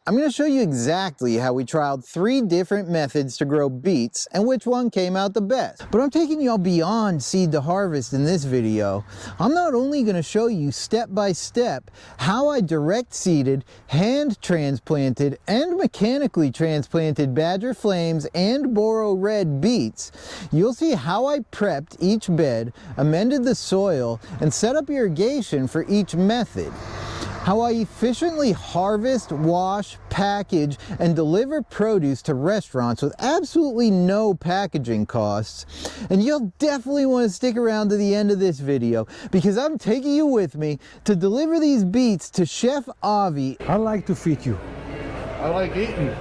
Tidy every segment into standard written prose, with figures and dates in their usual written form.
I'm going to show you exactly how we trialed 3 different methods to grow beets and which one came out the best. But I'm taking y'all beyond seed to harvest in this video. I'm not only going to show you step by step how I direct seeded, hand transplanted, and mechanically transplanted Badger Flames and Boro Red beets. You'll see how I prepped each bed, amended the soil, and set up irrigation for each method. How I efficiently harvest, wash, package, and deliver produce to restaurants with absolutely no packaging costs. And you'll definitely want to stick around to the end of this video because I'm taking you with me to deliver these beets to Chef Avi. I like to feed you. I like eating.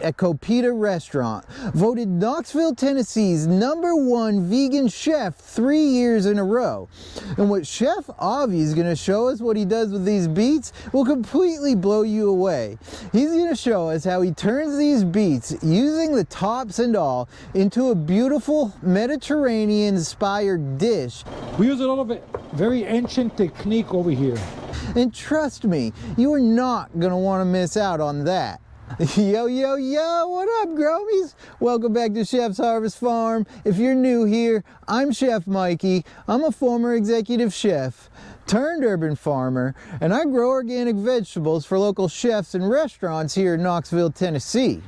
At Kopita Restaurant, voted Knoxville, Tennessee's #1 vegan chef 3 years in a row. And what Chef Avi is going to show us what he does with these beets will completely blow you away. He's going to show us how he turns these beets, using the tops and all, into a beautiful Mediterranean-inspired dish. We use a lot of very ancient technique over here. And trust me, you are not going to want to miss out on that. Yo, yo, yo, what up, Gromies? Welcome back to Chef's Harvest Farm. If you're new here, I'm Chef Mikey. I'm a former executive chef turned urban farmer, and I grow organic vegetables for local chefs and restaurants here in Knoxville, Tennessee.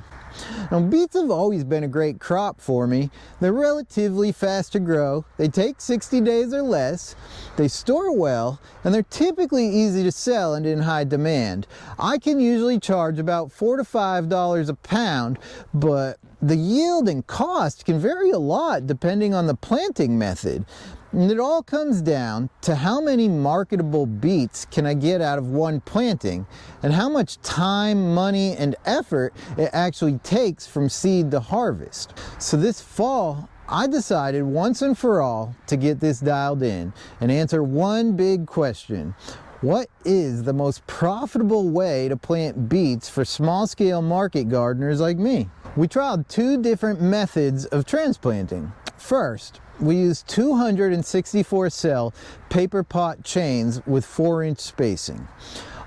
Now, beets have always been a great crop for me. They're relatively fast to grow, they take 60 days or less, they store well, and they're typically easy to sell and in high demand. I can usually charge about $4 to $5 a pound, but the yield and cost can vary a lot depending on the planting method. And it all comes down to how many marketable beets can I get out of one planting and how much time, money, and effort it actually takes from seed to harvest. So this fall, I decided once and for all to get this dialed in and answer one big question. What is the most profitable way to plant beets for small-scale market gardeners like me? We tried 2 different methods of transplanting. First, we used 264 cell paper pot chains with 4-inch spacing.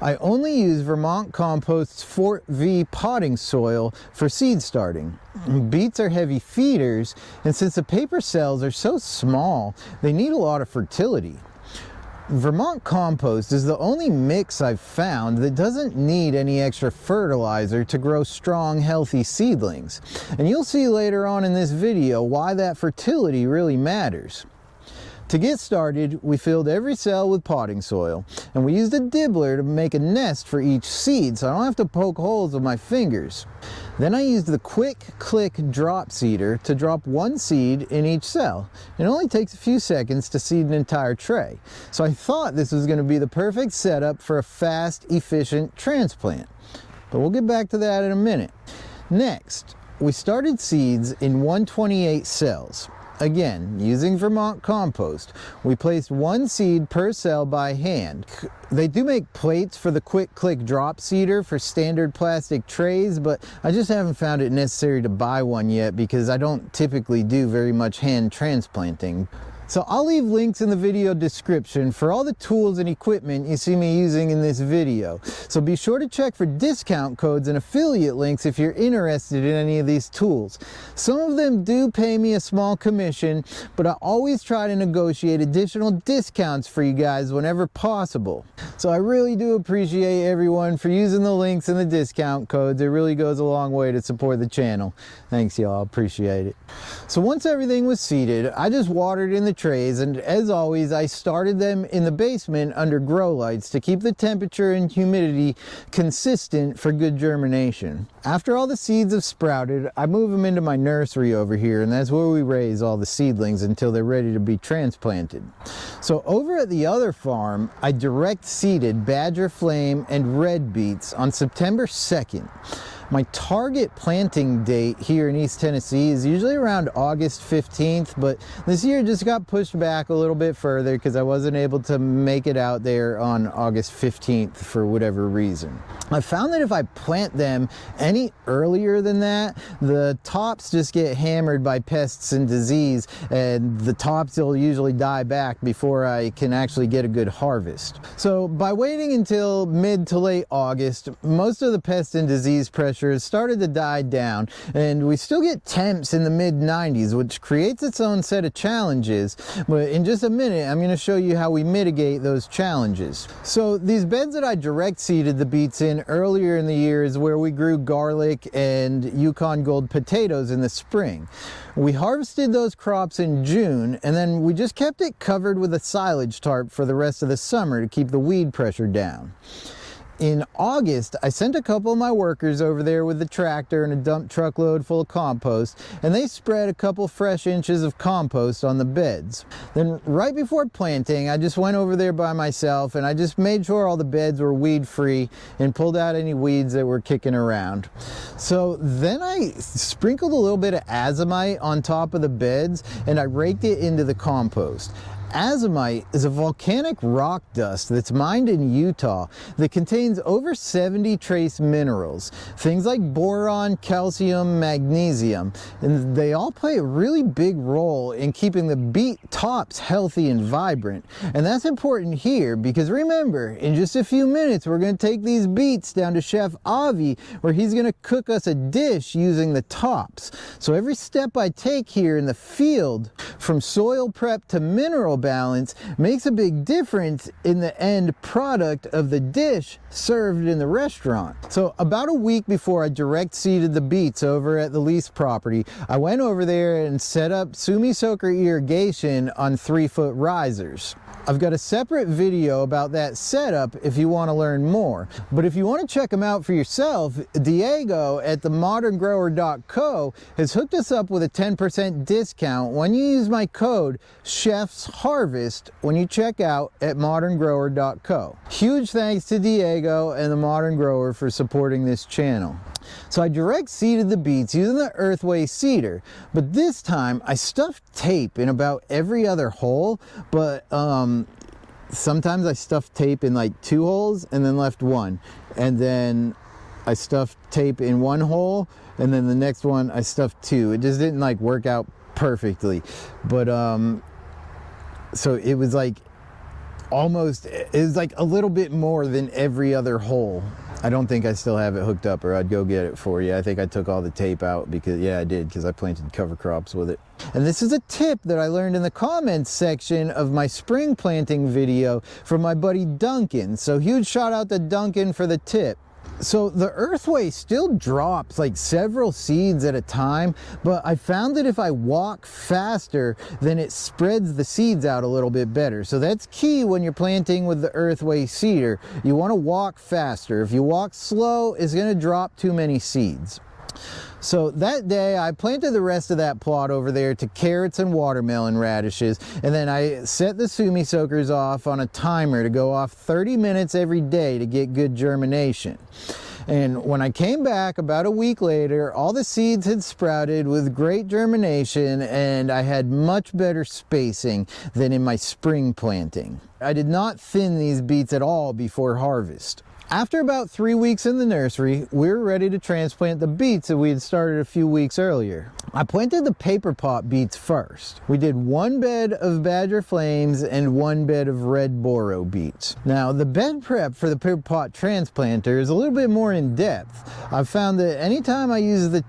I only use Vermont Compost Fort Vee potting soil for seed starting. Beets are heavy feeders, and since the paper cells are so small, they need a lot of fertility. Vermont compost is the only mix I've found that doesn't need any extra fertilizer to grow strong, healthy seedlings. And you'll see later on in this video why that fertility really matters. To get started, we filled every cell with potting soil, and we used a dibbler to make a nest for each seed so I don't have to poke holes with my fingers. Then I used the quick click drop seeder to drop 1 seed in each cell. It only takes a few seconds to seed an entire tray. So I thought this was going to be the perfect setup for a fast, efficient transplant. But we'll get back to that in a minute. Next, we started seeds in 128 cells. Again, using Vermont compost, we placed 1 seed per cell by hand. They do make plates for the quick click drop seeder for standard plastic trays, but I just haven't found it necessary to buy one yet because I don't typically do very much hand transplanting. So I'll leave links in the video description for all the tools and equipment you see me using in this video. So be sure to check for discount codes and affiliate links if you're interested in any of these tools. Some of them do pay me a small commission, but I always try to negotiate additional discounts for you guys whenever possible. So I really do appreciate everyone for using the links and the discount codes. It really goes a long way to support the channel. Thanks y'all, appreciate it. So once everything was seeded, I just watered in the trays, and as always I started them in the basement under grow lights to keep the temperature and humidity consistent for good germination. After all the seeds have sprouted, I move them into my nursery over here, and that's where we raise all the seedlings until they're ready to be transplanted. So over at the other farm, I direct seeded Badger Flame and Red beets on September 2nd. My target planting date here in East Tennessee is usually around August 15th, but this year just got pushed back a little bit further because I wasn't able to make it out there on August 15th for whatever reason. I found that if I plant them any earlier than that, the tops just get hammered by pests and disease, and the tops will usually die back before I can actually get a good harvest. So by waiting until mid to late August, most of the pest and disease pressure has started to die down, and we still get temps in the mid 90s, which creates its own set of challenges. But in just a minute, I'm going to show you how we mitigate those challenges. So these beds that I direct seeded the beets in earlier in the year is where we grew garlic and Yukon Gold potatoes in the spring. We harvested those crops in June, and then we just kept it covered with a silage tarp for the rest of the summer to keep the weed pressure down. In August, I sent a couple of my workers over there with the tractor and a dump truckload full of compost, and they spread a couple fresh inches of compost on the beds. Then right before planting, I just went over there by myself and I just made sure all the beds were weed free and pulled out any weeds that were kicking around. So then I sprinkled a little bit of azomite on top of the beds and I raked it into the compost. Azomite is a volcanic rock dust that's mined in Utah that contains over 70 trace minerals, things like boron, calcium, magnesium, and they all play a really big role in keeping the beet tops healthy and vibrant. And that's important here because remember, in just a few minutes we're going to take these beets down to Chef Avi where he's going to cook us a dish using the tops. So every step I take here in the field, from soil prep to mineral balance, makes a big difference in the end product of the dish served in the restaurant. So about a week before I direct seeded the beets over at the lease property, I went over there and set up Sumi Soaker irrigation on 3-foot risers. I've got a separate video about that setup if you want to learn more. But if you want to check them out for yourself, Diego at themoderngrower.co has hooked us up with a 10% discount when you use my code CHEFSHARVEST when you check out at moderngrower.co. Huge thanks to Diego and the Modern Grower for supporting this channel. So I direct seeded the beets using the Earthway seeder, but this time I stuffed tape in about every other hole, but sometimes I stuffed tape in like 2 holes and then left 1, and then I stuffed tape in 1 hole and then the next one I stuffed 2. It just didn't like work out perfectly, but so it was like a little bit more than every other hole. I don't think I still have it hooked up, or I'd go get it for you. I think I took all the tape out because, yeah, I did, because I planted cover crops with it. And this is a tip that I learned in the comments section of my spring planting video from my buddy Duncan. So huge shout out to Duncan for the tip. So the Earthway still drops like several seeds at a time, but I found that if I walk faster, then it spreads the seeds out a little bit better. So that's key when you're planting with the Earthway seeder. You want to walk faster. If you walk slow, it's going to drop too many seeds. So that day I planted the rest of that plot over there to carrots and watermelon radishes, and then I set the Sumi Soakers off on a timer to go off 30 minutes every day to get good germination. And when I came back about a week later, all the seeds had sprouted with great germination, and I had much better spacing than in my spring planting. I did not thin these beets at all before harvest. After about 3 weeks in the nursery, we were ready to transplant the beets that we had started a few weeks earlier. I planted the paper pot beets first. We did 1 bed of Badger Flames and 1 bed of Red Boro beets. Now, the bed prep for the paper pot transplanter is a little bit more in depth. I've found that anytime I use the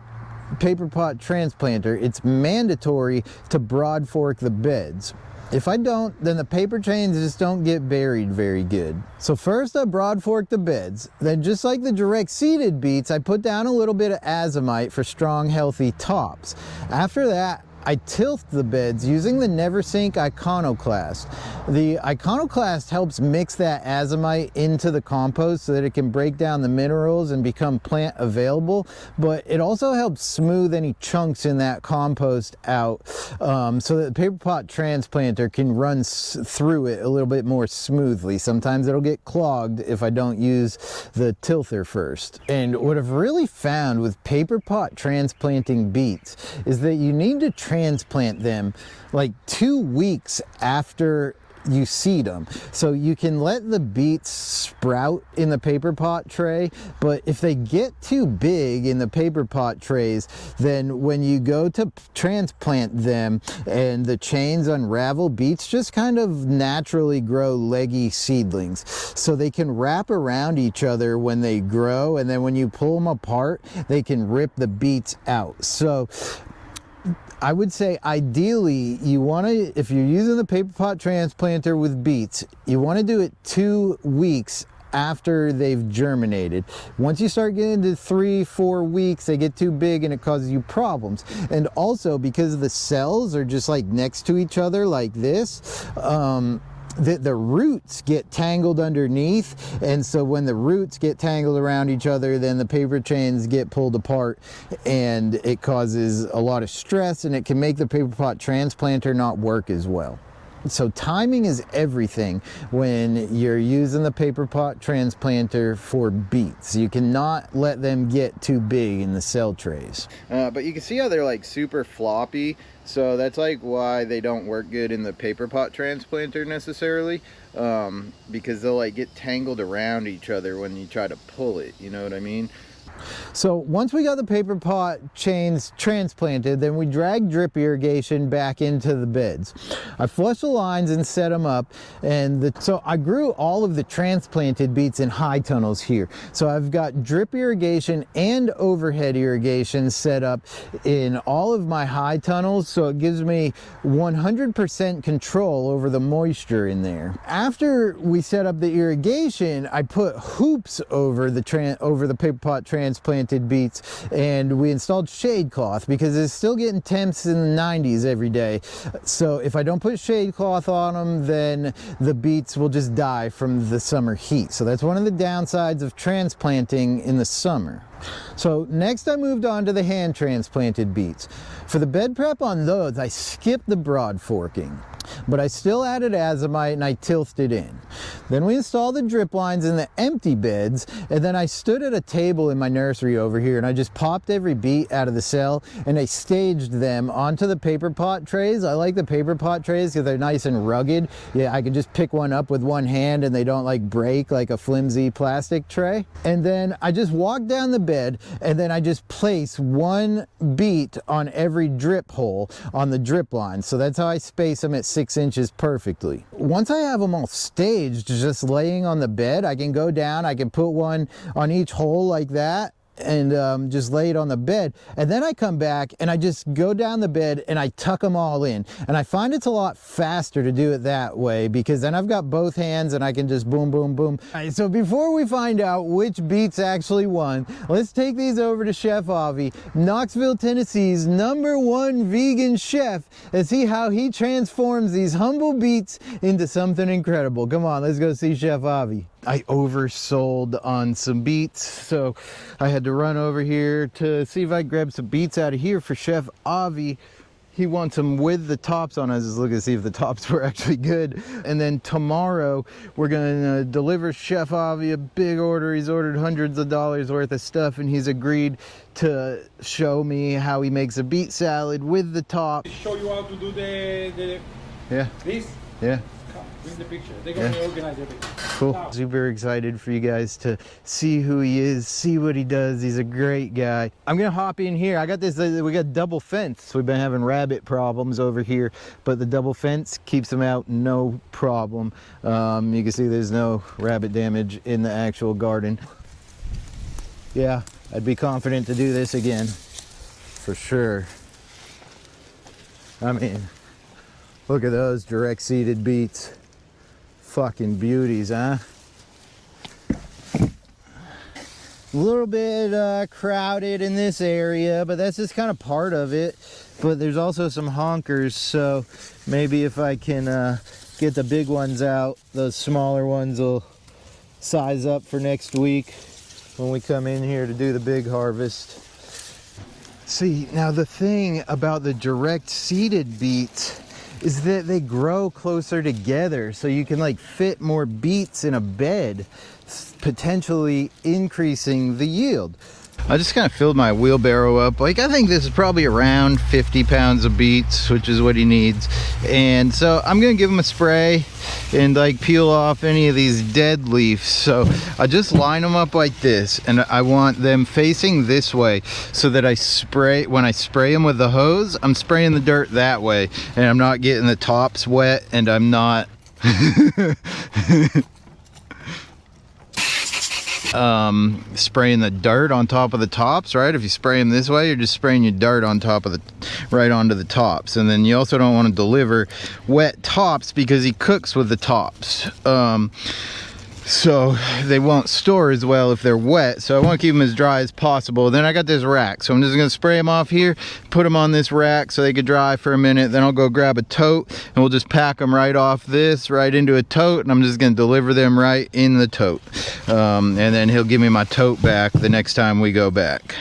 paper pot transplanter, it's mandatory to broad fork the beds. If I don't, then the paper chains just don't get buried very good. So first I broad fork the beds. Then just like the direct seeded beets, I put down a little bit of azomite for strong, healthy tops. After that, I tilth the beds using the NeverSink Iconoclast. The Iconoclast helps mix that azomite into the compost so that it can break down the minerals and become plant available, but it also helps smooth any chunks in that compost out so that the paper pot transplanter can run through it a little bit more smoothly. Sometimes it'll get clogged if I don't use the tilther first. And what I've really found with paper pot transplanting beets is that you need to transplant them like 2 weeks after you seed them. So you can let the beets sprout in the paper pot tray, but if they get too big in the paper pot trays, then when you go to transplant them and the chains unravel, beets just kind of naturally grow leggy seedlings. So they can wrap around each other when they grow, and then when you pull them apart, they can rip the beets out. So I would say ideally you want to, if you're using the paper pot transplanter with beets, you want to do it 2 weeks after they've germinated. Once you start getting to 3-4 weeks, they get too big and it causes you problems. And also because the cells are just like next to each other like this, the roots get tangled underneath, and so when the roots get tangled around each other, then the paper chains get pulled apart and it causes a lot of stress, and it can make the paper pot transplanter not work as well. So timing is everything when you're using the paper pot transplanter for beets. You cannot let them get too big in the cell trays. But you can see how they're like super floppy. So that's like why they don't work good in the paper pot transplanter necessarily, because they'll like get tangled around each other when you try to pull it, you know what I mean? So once we got the paper pot chains transplanted, then we dragged drip irrigation back into the beds. I flushed the lines and set them up, and so I grew all of the transplanted beets in high tunnels here. So I've got drip irrigation and overhead irrigation set up in all of my high tunnels, so it gives me 100% control over the moisture in there. After we set up the irrigation, I put hoops over the paper pot transplanted beets, and we installed shade cloth because it's still getting temps in the 90s every day. So if I don't put shade cloth on them, then the beets will just die from the summer heat. So that's one of the downsides of transplanting in the summer. So next I moved on to the hand transplanted beets. For the bed prep on those, I skipped the broad forking, but I still added azomite and I tilthed it in. Then we installed the drip lines in the empty beds, and then I stood at a table in my nursery over here and I just popped every beet out of the cell and I staged them onto the paper pot trays. I like the paper pot trays because they're nice and rugged. Yeah, I can just pick one up with one hand and they don't like break like a flimsy plastic tray. And then I just walked down the bed, and then I just place one beet on every drip hole on the drip line. So that's how I space them at 6 inches perfectly. Once I have them all staged, just laying on the bed, I can go down, I can put one on each hole like that, and just lay it on the bed, and then I come back and I just go down the bed and I tuck them all in, and I find it's a lot faster to do it that way because then I've got both hands and I can just boom boom boom. All right, so before we find out which beets actually won, let's take these over to Chef Avi, Knoxville, Tennessee's #1 vegan chef, and see how he transforms these humble beets into something incredible. Come on, let's go see Chef Avi. I oversold on some beets, so I had to run over here to see if I could grab some beets out of here for Chef Avi. He wants them with the tops on. I was just looking to see if the tops were actually good. And then tomorrow we're gonna deliver Chef Avi a big order. He's ordered hundreds of dollars worth of stuff, and he's agreed to show me how he makes a beet salad with the top. Show you how to do this. Yeah. Bring the picture. They're going to organize everything. Cool. Now. Super excited for you guys to see who he is, see what he does. He's a great guy. I'm gonna hop in here. I got this, we got double fence. We've been having rabbit problems over here, but the double fence keeps them out no problem. You can see there's no rabbit damage in the actual garden. Yeah, I'd be confident to do this again, for sure. I mean, look at those direct seeded beets. Fucking beauties, huh? A little bit crowded in this area, but that's just kind of part of it. But there's also some honkers, so maybe if I can get the big ones out, those smaller ones will size up for next week when we come in here to do the big harvest. See, now the thing about the direct seeded beets is that they grow closer together, so you can like fit more beets in a bed, potentially increasing the yield. I just kind of filled my wheelbarrow up. Like, I think this is probably around 50 pounds of beets, which is what he needs. And so I'm gonna give him a spray and like peel off any of these dead leaves. So I just line them up like this, and I want them facing this way so that I spray, when I spray them with the hose, I'm spraying the dirt that way, and I'm not getting the tops wet, and I'm not spraying the dirt on top of the tops, right? If you spray them this way, you're just spraying your dirt on top of the, right onto the tops. And then you also don't want to deliver wet tops because he cooks with the tops. So they won't store as well if they're wet. So I want to keep them as dry as possible. Then I got this rack, so I'm just going to spray them off here, put them on this rack so they could dry for a minute. Then I'll go grab a tote and we'll just pack them right off this, right into a tote, and I'm just going to deliver them right in the tote. And then he'll give me my tote back the next time we go back.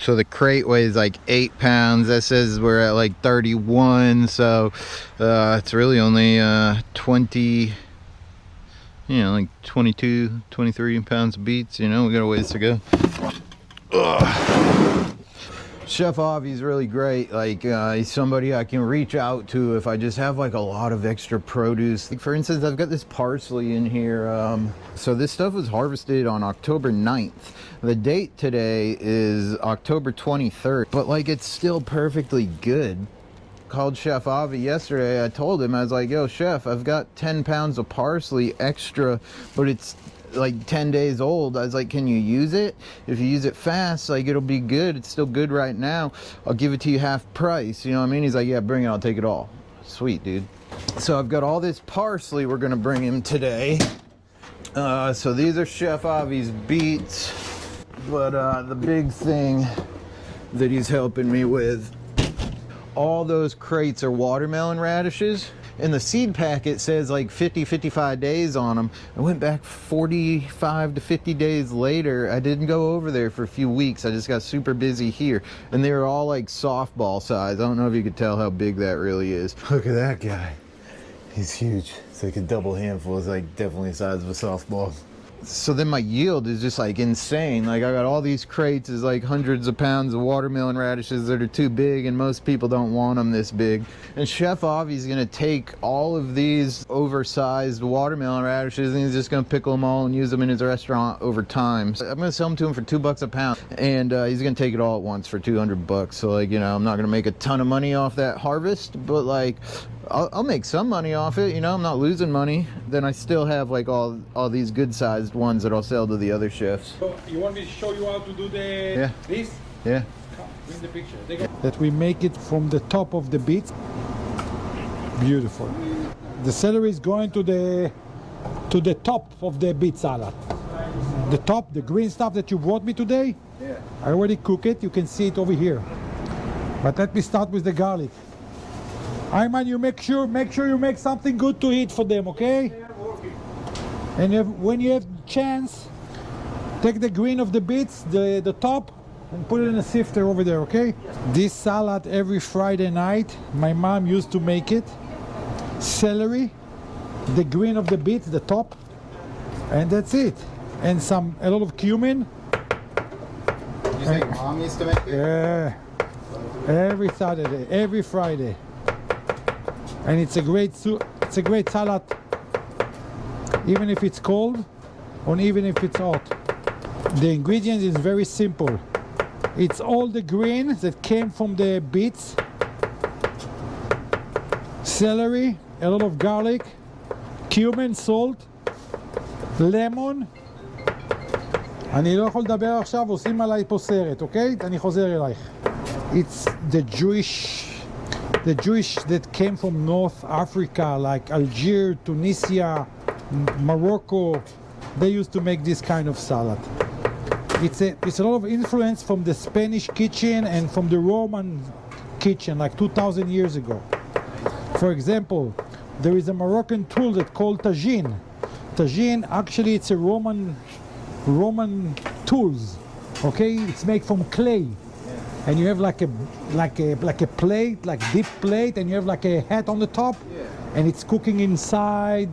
So the crate weighs like 8 pounds. That says we're at like 31, so it's really only 20, you know, like 22, 23 pounds of beets. You know, we got a ways to go. Ugh. Chef Avi's really great. Like, he's somebody I can reach out to if I just have like a lot of extra produce. Like, for instance, I've got this parsley in here. So this stuff was harvested on October 9th. The date today is October 23rd, but like it's still perfectly good. Called Chef Avi yesterday. I told him, I was like, yo, Chef, I've got 10 pounds of parsley extra, but it's like 10 days old. I was like, can you use it? If you use it fast, like, it'll be good. It's still good right now. I'll give it to you half price. You know what I mean? He's like, yeah, bring it. I'll take it all. Sweet, dude. So I've got all this parsley we're gonna bring him today. So these are Chef Avi's beets, but the big thing that he's helping me with, all those crates are watermelon radishes, and the seed packet says like 50-55 days on them. I went back 45 to 50 days later. I didn't go over there for a few weeks. I just got super busy here, and they were all like softball size. I don't know if you could tell how big that really is. Look at that guy. He's huge. It's like a double handful. It's like definitely the size of a softball. So then my yield is just like insane. Like, I got all these crates, is like hundreds of pounds of watermelon radishes that are too big, and most people don't want them this big. And Chef Avi's gonna take all of these oversized watermelon radishes and he's just gonna pickle them all and use them in his restaurant over time. So I'm gonna sell them to him for $2 a pound, and he's gonna take it all at once for 200 bucks. So like, you know, I'm not gonna make a ton of money off that harvest, but like, I'll make some money off it, you know. I'm not losing money. Then I still have like all these good sized ones that I'll sell to the other chefs. So you want me to show you how to do the this? Yeah. Come, bring the picture. That we make it from the top of the beets. Beautiful. The celery is going to the top of the beet salad. The top, the green stuff that you brought me today. Yeah. I already cook it. You can see it over here. But let me start with the garlic. Ayman, you make sure you make something good to eat for them, okay? And when you have chance, take the green of the beets, the top, and put it in a sifter over there, okay? This salad every Friday night, my mom used to make it. Celery, the green of the beets, the top, and that's it. And a lot of cumin. You say mom used to make it? Yeah. Every Saturday, every Friday. And it's a great salad, even if it's cold or even if it's hot. The ingredients is very simple. It's all the greens that came from the beets, celery, a lot of garlic, cumin, salt, lemon. אני לא יכול לדבר עכשיו, עושים עליי פה סרט, אוקיי? אני חוזר אלייך. It's the Jewish that came from North Africa, like Algeria, Tunisia, Morocco, they used to make this kind of salad. It's a lot of influence from the Spanish kitchen and from the Roman kitchen, like 2,000 years ago. For example, there is a Moroccan tool that's called tagine. Tagine, actually, it's a Roman tools. Okay, it's made from clay, and you have like a plate, like deep plate, and you have like a hat on the top, and it's cooking inside,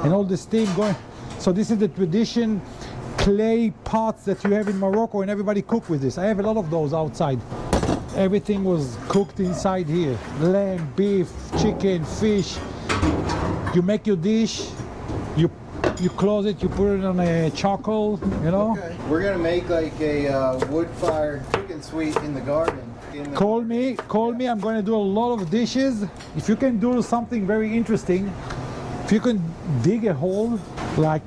and all the steam going. So this is the tradition clay pots that you have in Morocco, and everybody cook with this. I have a lot of those outside. Everything was cooked inside here: lamb, beef, chicken, fish. You make your dish, you close it, you put it on a charcoal, you know. Okay. We're gonna make like a wood-fired cooking suite in the garden. Call me, I'm gonna do a lot of dishes. If you can do something very interesting, if you can dig a hole like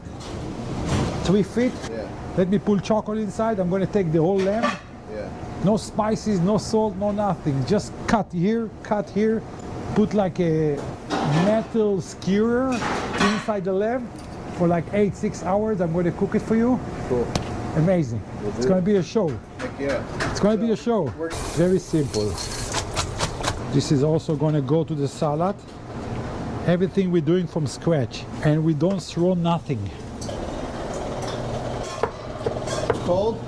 3 feet, let me pull charcoal inside, I'm gonna take the whole lamb. No spices, no salt, no nothing. Just cut here, put like a metal skewer inside the lamb. For like 6 hours, I'm going to cook it for you. Cool. Amazing. It's going to be a show. Heck yeah. It's going to be a show. Very simple. This is also going to go to the salad. Everything we're doing from scratch. And we don't throw nothing. Cold?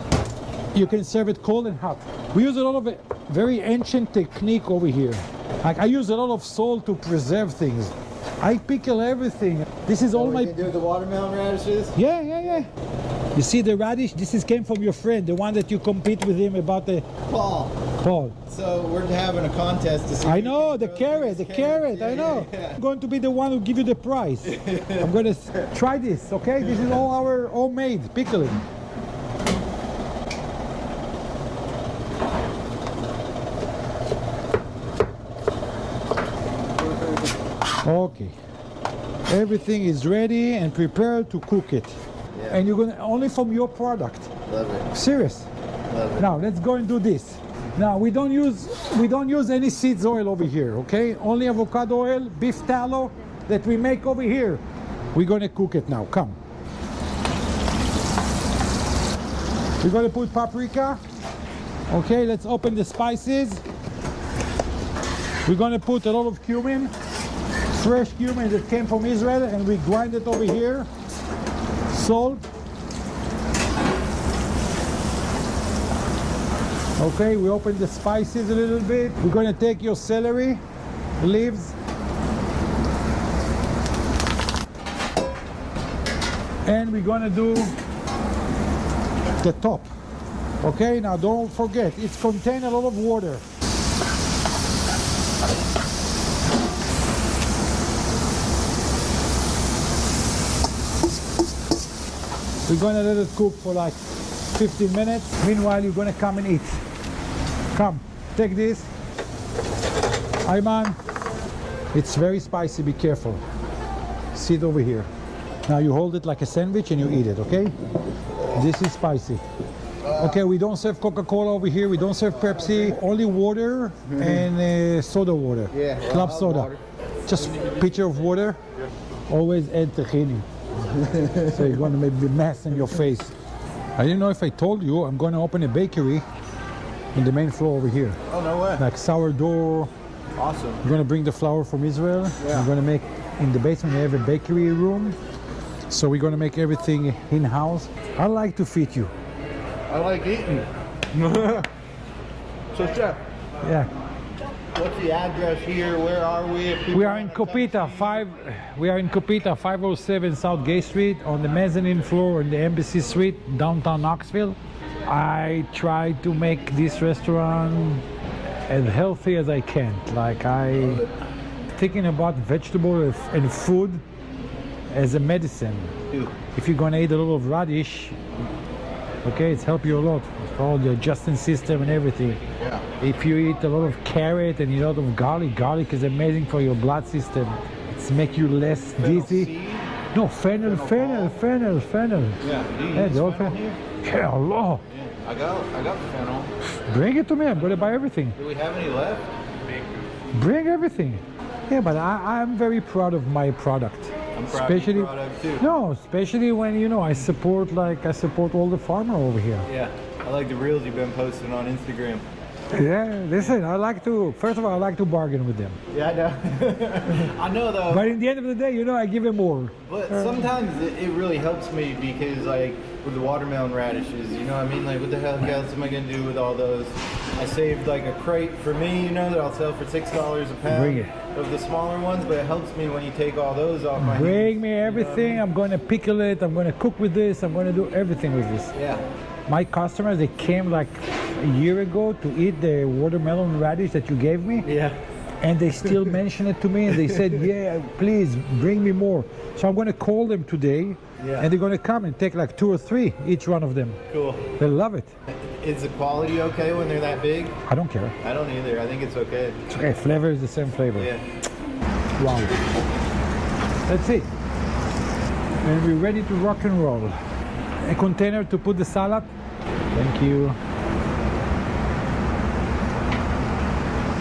You can serve it cold and hot. We use a lot of very ancient technique over here. Like I use a lot of salt to preserve things. I pickle everything. This is all my... You can do the watermelon radishes? Yeah. You see the radish? This came from your friend, the one that you compete with him about the... Paul. So we're having a contest to see... I know, the carrot. I know. Yeah. I'm going to be the one who give you the prize. I'm going to try this, okay? This is all our homemade pickling. Okay, everything is ready and prepared to cook it. And you're gonna only from your product. Love it. Serious. Love it. Now let's go and do this. Now we don't use any seeds oil over here, okay? Only avocado oil, beef tallow that we make over here. We're gonna cook it now. Come. We're gonna put paprika. Okay, let's open the spices. We're gonna put a lot of cumin. Fresh cumin that came from Israel, and we grind it over here. Salt. Okay, we open the spices a little bit. We're going to take your celery leaves and we're going to do the top. Okay, now don't forget, it contains a lot of water. We're gonna let it cook for like 15 minutes. Meanwhile, you're gonna come and eat. Come, take this. Ayman, it's very spicy, be careful. Sit over here. Now you hold it like a sandwich and you eat it, okay? This is spicy. Okay, we don't serve Coca-Cola over here. We don't serve Pepsi. Only water and soda water. Yeah, Club soda. water. Just pitcher of water. Always add tahini. So you're going to make a mess in your face. I didn't know if I told you, I'm going to open a bakery in the main floor over here. Oh, no way. Like sourdough. Awesome. We're going to bring the flour from Israel. Yeah. We're going to make, in the basement we have a bakery room. So we're going to make everything in-house. I like to feed you. I like eating. So, Chef, Yeah. what's the address here? Where are we? If people We are in wanna come Kopita, see? we are in Kopita, 507 South Gay Street, on the mezzanine floor in the Embassy Suite, downtown Knoxville. I try to make this restaurant as healthy as I can. Like I thinking about vegetables and food as a medicine. Ew. If you're gonna eat a lot of radish, okay, it's help you a lot for all the digestion system and everything. Yeah. If you eat a lot of carrot and a lot of garlic is amazing for your blood system. It's make you less dizzy. Seed? No, fennel. Yeah. Do you Yeah, use the whole fennel thing. here? Yeah, Allah. I got fennel. Bring it to me. I'm gonna buy everything. Do we have any left? Bring everything. Yeah, but I'm very proud of my product. I'm proud of your product too. No, especially when, you know, I support all the farmer over here. Yeah, I like the reels you've been posting on Instagram. Yeah, listen, first of all, I like to bargain with them. Yeah, I know. I know though. But in the end of the day, you know, I give them more. But sometimes it really helps me because, like, with the watermelon radishes, you know what I mean? Like, what the hell else am I going to do with all those? I saved, like, a crate for me, you know, that I'll sell for $6 a pound of the smaller ones, but it helps me when you take all those off my hands. Bring me everything. You know what I mean? I'm going to pickle it. I'm going to cook with this. I'm going to do everything with this. Yeah. My customers, they came like a year ago to eat the watermelon radish that you gave me. Yeah. And they still mention it to me, and they said, yeah, please bring me more. So I'm going to call them today, and they're going to come and take like 2 or 3, each one of them. Cool. They love it. Is the quality okay when they're that big? I don't care. I don't either. I think it's okay. It's okay. Flavor is the same flavor. Yeah. Wow. That's it. And we're ready to rock and roll. A container to put the salad. Thank you.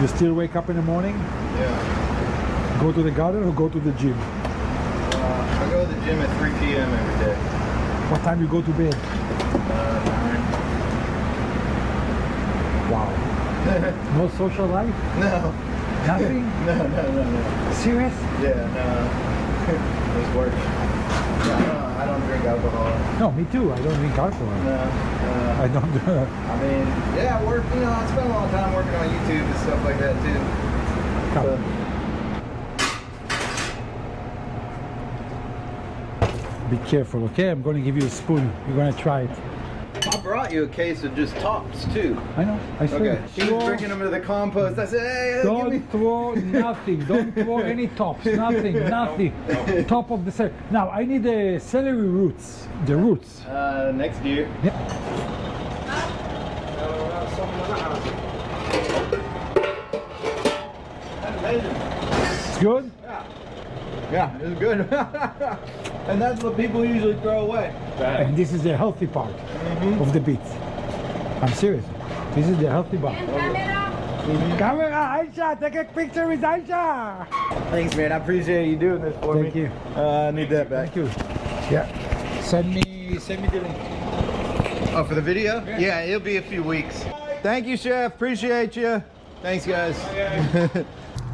You still wake up in the morning? Yeah. Go to the garden or go to the gym? I go to the gym at 3 p.m. every day. What time you go to bed? 9. Wow. No social life? No. Nothing? No. Serious? Yeah, no. It's work. Yeah, I don't drink alcohol. No, me too. I don't drink alcohol. No. I don't. I mean, yeah, I work. You know, I spend a lot of time working on YouTube and stuff like that too. Be careful, okay? I'm going to give you a spoon. You're going to try it. I brought you a case of just tops too. I know. I see. Okay. He was bringing them to the compost. I said, hey, don't throw nothing. Don't throw any tops. Nothing. No. Top of the celery. Now I need the celery roots. The roots. Next year. Yeah. It's good. Yeah, it's good. And that's what people usually throw away. And this is the healthy part of the beets. I'm serious. This is the healthy part. Camera, Aisha, take a picture with Aisha. Thanks, man. I appreciate you doing this for me. Thank you. I need that back. Thank you. Yeah. Send me the link. Oh, for the video? Yeah, it'll be a few weeks. Thank you, Chef. Appreciate you. Thanks, guys.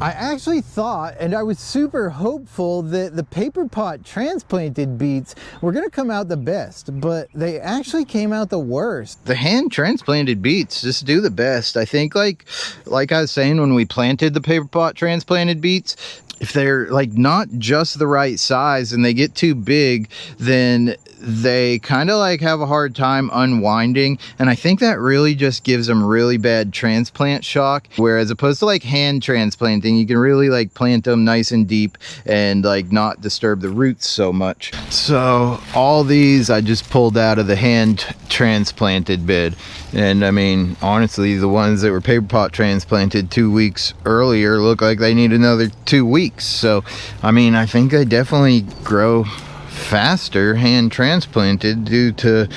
I actually thought, and I was super hopeful, that the paper pot transplanted beets were going to come out the best, but they actually came out the worst. The hand transplanted beets just do the best. I think like I was saying when we planted the paper pot transplanted beets, if they're like not just the right size and they get too big, then they kind of like have a hard time unwinding, and I think that really just gives them really bad transplant shock, whereas opposed to like hand transplanting, you can really like plant them nice and deep and like not disturb the roots so much. So all these I just pulled out of the hand transplanted bed, and I mean honestly the ones that were paper pot transplanted 2 weeks earlier look like they need another 2 weeks. So I mean I think they definitely grow faster hand transplanted due to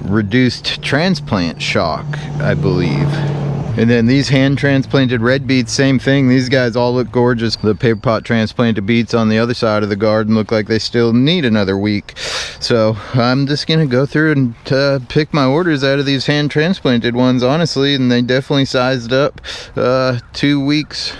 reduced transplant shock, I believe. And then these hand transplanted red beets, same thing. These guys all look gorgeous. The paper pot transplanted beets on the other side of the garden look like they still need another week. So I'm just gonna go through and pick my orders out of these hand transplanted ones, honestly, and they definitely sized up 2 weeks,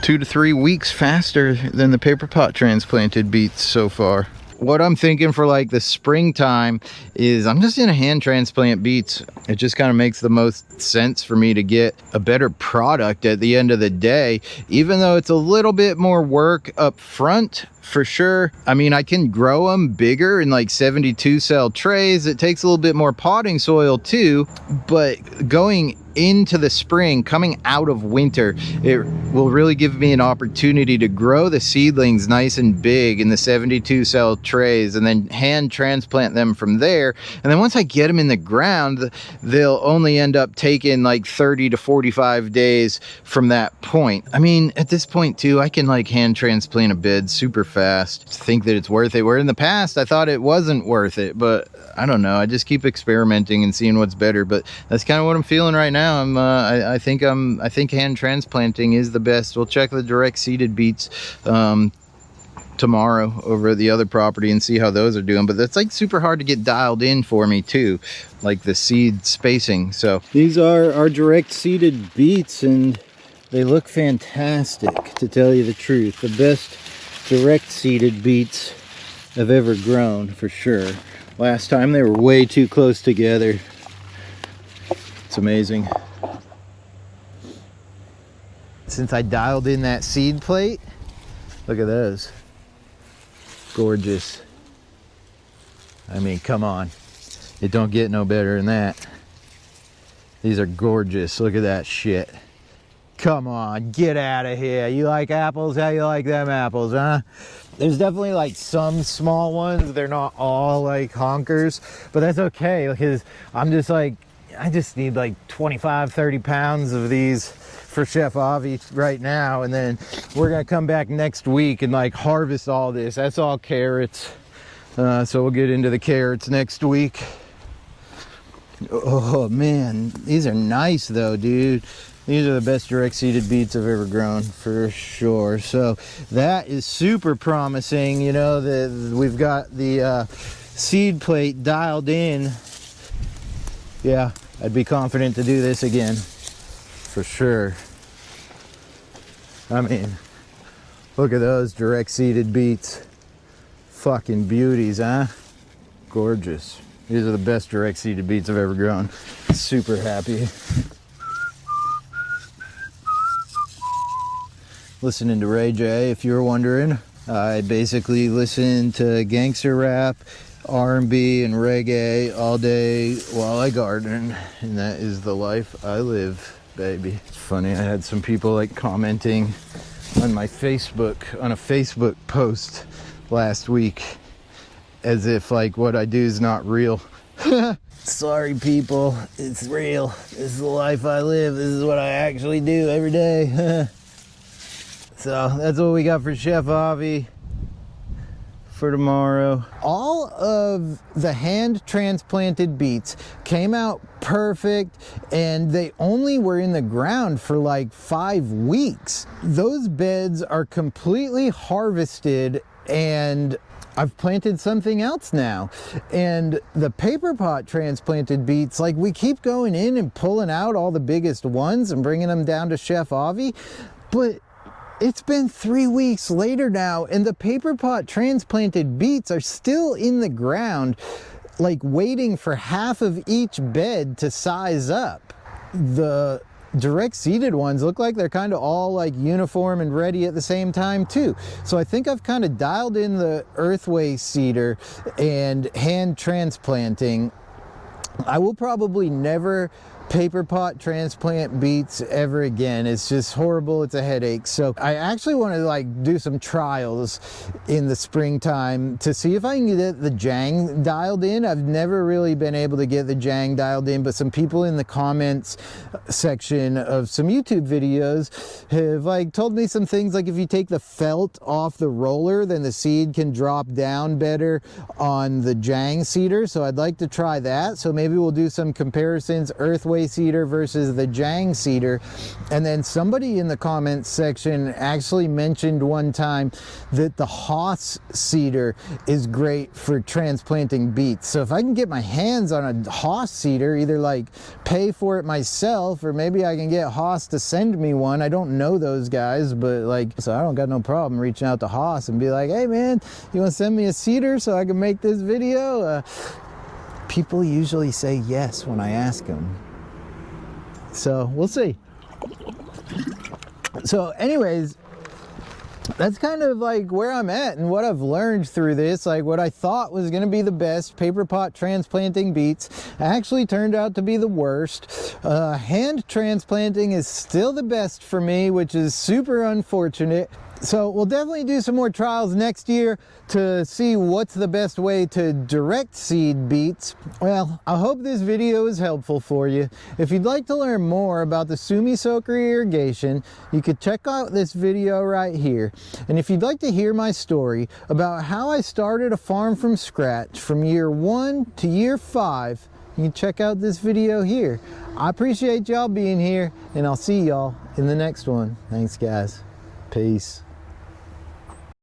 2 to 3 weeks faster than the paper pot transplanted beets so far. What I'm thinking for like the springtime is I'm just gonna hand transplant beets. It just kind of makes the most sense for me to get a better product at the end of the day, even though it's a little bit more work up front for sure. I mean, I can grow them bigger in like 72 cell trays. It takes a little bit more potting soil too, but going into the spring, coming out of winter, it will really give me an opportunity to grow the seedlings nice and big in the 72 cell trays and then hand transplant them from there. And then once I get them in the ground, they'll only end up taking like 30 to 45 days from that point. I mean, at this point too, I can like hand transplant a bed super fast. Think that it's worth it, where in the past I thought it wasn't worth it, but I don't know, I just keep experimenting and seeing what's better. But that's kind of what I'm feeling right now. I think hand transplanting is the best. We'll check the direct seeded beets tomorrow over at the other property and see how those are doing. But that's like super hard to get dialed in for me too, like the seed spacing. So these are our direct seeded beets, and they look fantastic, to tell you the truth. The best direct seeded beets I've ever grown, for sure. Last time they were way too close together. It's amazing. Since I dialed in that seed plate, look at those. Gorgeous. I mean, come on. It don't get no better than that. These are gorgeous. Look at that shit. Come on, get out of here. You like apples? How you like them apples, huh? There's definitely like some small ones. They're not all like honkers, but that's okay, because I'm just like, I just need like 25, 30 pounds of these for Chef Avi right now, and then we're gonna come back next week and like harvest all this. That's all carrots, so we'll get into the carrots next week. Oh man, these are nice though, dude. These are the best direct seeded beets I've ever grown, for sure. So that is super promising. You know, we've got the seed plate dialed in. Yeah, I'd be confident to do this again, for sure. I mean, look at those direct seeded beets. Fucking beauties, huh? Gorgeous. These are the best direct seeded beets I've ever grown. Super happy. Listening to Ray J, if you're wondering. I basically listen to gangster rap, R&B, and reggae all day while I garden, and that is the life I live, baby. It's funny, I had some people like commenting on my Facebook, on a Facebook post last week, as if like what I do is not real. Sorry people, it's real. This is the life I live. This is what I actually do every day. So that's what we got for Chef Avi for tomorrow. All of the hand transplanted beets came out perfect, and they only were in the ground for like 5 weeks. Those beds are completely harvested, and I've planted something else now. And the paper pot transplanted beets, like we keep going in and pulling out all the biggest ones and bringing them down to Chef Avi, but it's been 3 weeks later now, and the paper pot transplanted beets are still in the ground, like waiting for half of each bed to size up. The direct seeded ones look like they're kind of all like uniform and ready at the same time too. So I think I've kind of dialed in the earthway seeder and hand transplanting. I will probably never paper pot transplant beets ever again. It's just horrible. It's a headache. So I actually want to like do some trials in the springtime to see if I can get the Jang dialed in. I've never really been able to get the Jang dialed in, but some people in the comments section of some YouTube videos have like told me some things, like if you take the felt off the roller, then the seed can drop down better on the Jang seeder. So I'd like to try that. So maybe we'll do some comparisons, earthway seeder versus the Jang seeder. And then somebody in the comments section actually mentioned one time that the Haas seeder is great for transplanting beets. So if I can get my hands on a Haas seeder, either like pay for it myself, or maybe I can get Haas to send me one. I don't know those guys, but like, so I don't got no problem reaching out to Haas and be like, hey man, you want to send me a seeder so I can make this video? People usually say yes when I ask them. So we'll see. So anyways, that's kind of like where I'm at and what I've learned through this. Like what I thought was going to be the best, paper pot transplanting beets, actually turned out to be the worst. Hand transplanting is still the best for me, which is super unfortunate. So we'll definitely do some more trials next year to see what's the best way to direct seed beets. Well, I hope this video is helpful for you. If you'd like to learn more about the Sumi Soaker irrigation, you could check out this video right here. And if you'd like to hear my story about how I started a farm from scratch from year 1 to year 5, you can check out this video here. I appreciate y'all being here, and I'll see y'all in the next one. Thanks guys. Peace.